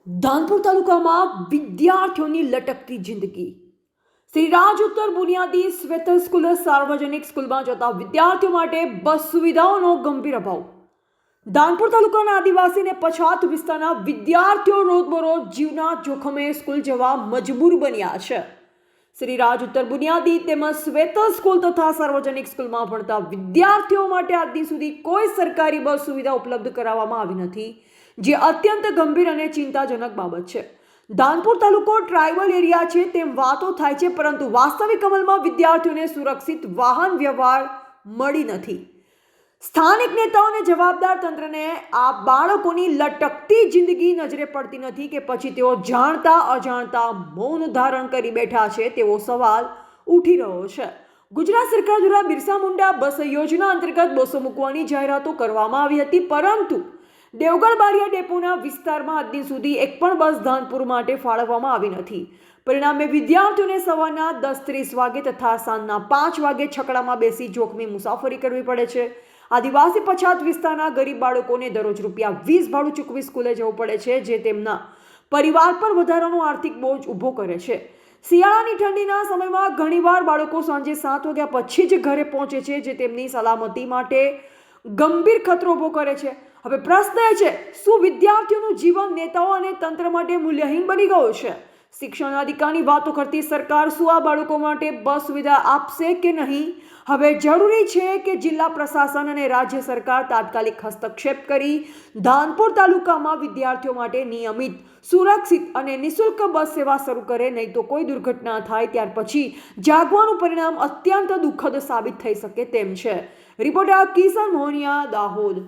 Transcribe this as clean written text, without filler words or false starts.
ધાનપુર તાલુકામાં વિદ્યાર્થીઓની લટકતી જિંદગી. શ્રી રાજ ઉત્તર બુનિયાદી શ્વેતર સ્કૂલ સાર્વજનિક સ્કૂલમાં જતા વિદ્યાર્થીઓ માટે બસ સુવિધાઓનો ગંભીર અભાવ. ધાનપુર તાલુકાના આદિવાસી અને પછાત વિસ્તારના વિદ્યાર્થીઓ રોજબરોજ જીવના જોખમે સ્કૂલ જવા મજબૂર બન્યા છે. શ્રી રાજ ઉત્તર બુનિયાદી તેમજ શ્વેતર સ્કૂલ તથા સાર્વજનિક સ્કૂલમાં ભણતા વિદ્યાર્થીઓ માટે આજ દિન સુધી કોઈ સરકારી બસ સુવિધા ઉપલબ્ધ કરાવવામાં આવી નથી, જે અત્યંત ગંભીર અને ચિંતાજનક બાબત છે. ધાનપુર તાલુકો ટ્રાઇબલ એરિયા છે તેમ વાતો થાય છે, પરંતુ વાસ્તવિક અમલમાં વિદ્યાર્થીઓને સુરક્ષિત વાહન વ્યવહાર મળી નથી. સ્થાનિક નેતાઓ અને જવાબદાર તંત્રને આ બાળકોની લટકતી જિંદગી નજરે પડતી નથી કે પછી તેઓ જાણતા અજાણતા મૌન ધારણ કરી બેઠા છે તેવો સવાલ ઉઠી રહ્યો છે. ગુજરાત સરકાર દ્વારા બિરસા મુંડા બસ યોજના અંતર્ગત બસો મૂકવાની જાહેરાતો કરવામાં આવી હતી, પરંતુ દેવગઢ બારિયા ડેપોના વિસ્તારમાં આજ દિન સુધી એક પણ બસ ધાનપુર માટે ફાળવવામાં આવી નથી. પરિણામે વિદ્યાર્થીઓને સવારના 10:30 વાગે તથા સાંજના 5 વાગે છકડામાં બેસી જોખમી મુસાફરી કરવી પડે છે. આદિવાસી પછાત વિસ્તારના ગરીબ બાળકોને દરરોજ ₹20 ભાડું ચૂકવી સ્કૂલે જવું પડે છે, જે તેમના પરિવાર પર વધારાનો આર્થિક બોજ ઊભો કરે છે. શિયાળાની ઠંડીના સમયમાં ઘણીવાર બાળકો સાંજે 7 વાગ્યા પછી જ ઘરે પહોંચે છે, જે તેમની સલામતી માટે ગંભીર ખતરો ઊભો કરે છે. હવે પ્રશ્ન એ છે, શું વિદ્યાર્થીઓનું જીવન નેતાઓ અને તંત્ર માટે મૂલ્યહીન બની ગયું છે? શિક્ષણ અધિકારની વાતો કરતી સરકાર શું આ બાળકો માટે બસ સુવિધા આપશે કે નહીં? હવે જરૂરી છે કે જિલ્લા પ્રશાસન અને રાજ્ય સરકાર તાત્કાલિક હસ્તક્ષેપ કરી ધાનપુર તાલુકામાં વિદ્યાર્થીઓ માટે નિયમિત, સુરક્ષિત અને નિઃશુલ્ક બસ સેવા શરૂ કરે, નહીં તો કોઈ દુર્ઘટના થાય ત્યાર પછી જાગવાનું પરિણામ અત્યંત દુઃખદ સાબિત થઈ શકે તેમ છે. રિપોર્ટર કિશન મોહનિયા, દાહોદ.